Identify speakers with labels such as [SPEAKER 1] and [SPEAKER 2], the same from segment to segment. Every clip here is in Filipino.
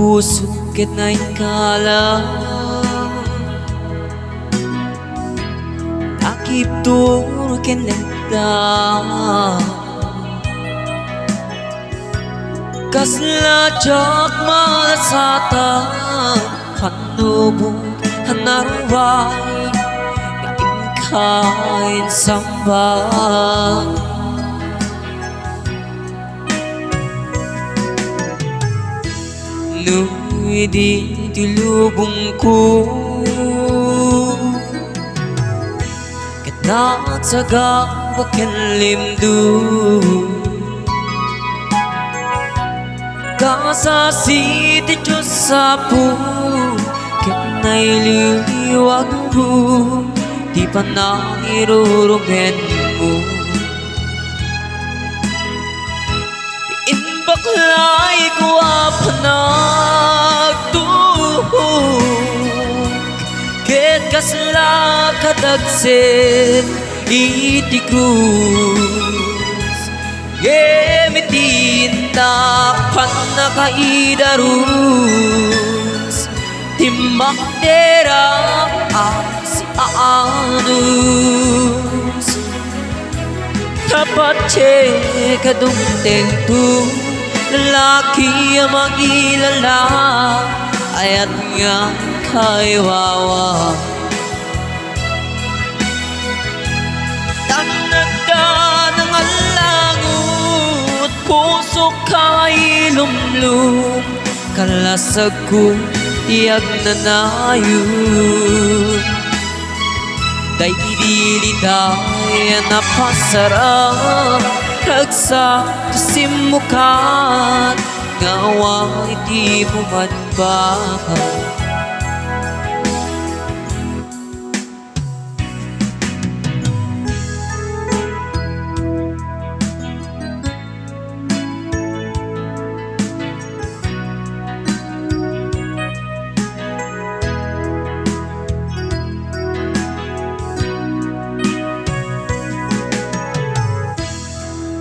[SPEAKER 1] puso't kitna'y kalam, takip turo kinagda, kaslajak malasata hanubong hanaruay ngayon kain sambal. Nu'y di tilubong ko Kitna't sagawak yan limdu Kasasiti Diyos sa po Kitna'y liliwag ko Di pa na irurumen mo Baklay ko panagtuhog Ket kasla kadagsen itikrus Gemitinta panakaidarus Timbak dera si aanus Tapat kadungteng tu lalaki ang magilala Ayat nga kay wawa Tanagda ng alangot Puso kay lumlum Kalasag ko tiyag na nayon Day diliday na pasarap Ragsa kasimukat Ngawa iti bumadbakan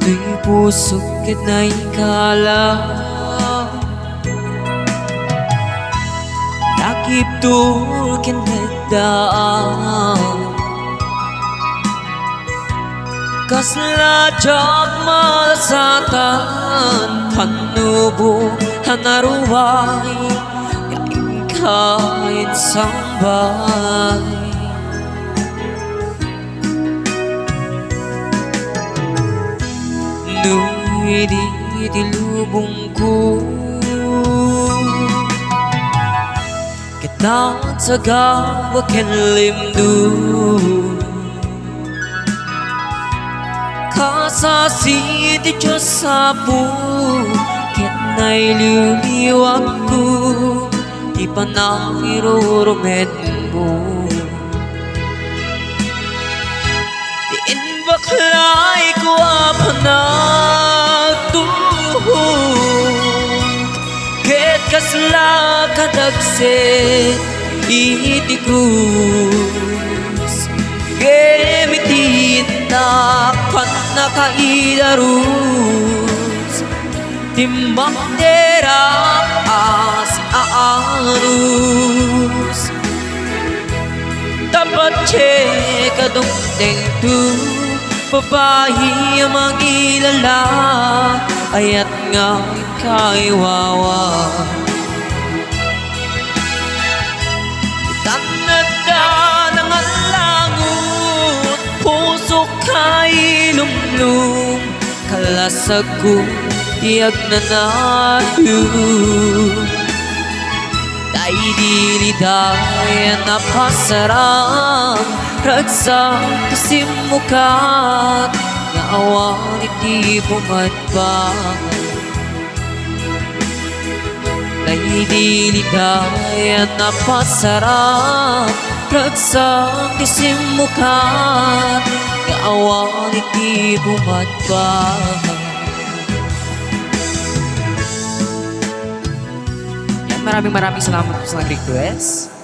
[SPEAKER 1] Di puso't kitna'y kalam, takip turo kinagdaan Kaslajak malasatan Panubo hanaruay Yaing kain sambay Nu'y di tilubong ko Kitna't sagawak yan limdu Kasasiti Diyos sa po Kitna'y liliwag ko Di pa na irurumen mo Baklay ko panagtuhog Ket kasla kadagsen itikrus Gemitinta panakaidarus Timbak dera si aanus Tapat kadungteng tu Babayi ang magilala Ayat nga kay wawa Tanagda ng alangot Puso kay lumlum Kalasag ko tiyag na nayon Day diliday na pasarang Ragsa kasimukat Naawan iti bumadbakan Day diliday na pasarang Ragsa kasimukat Naawan iti bumadbakan
[SPEAKER 2] Maraming salamat po sa nag-request.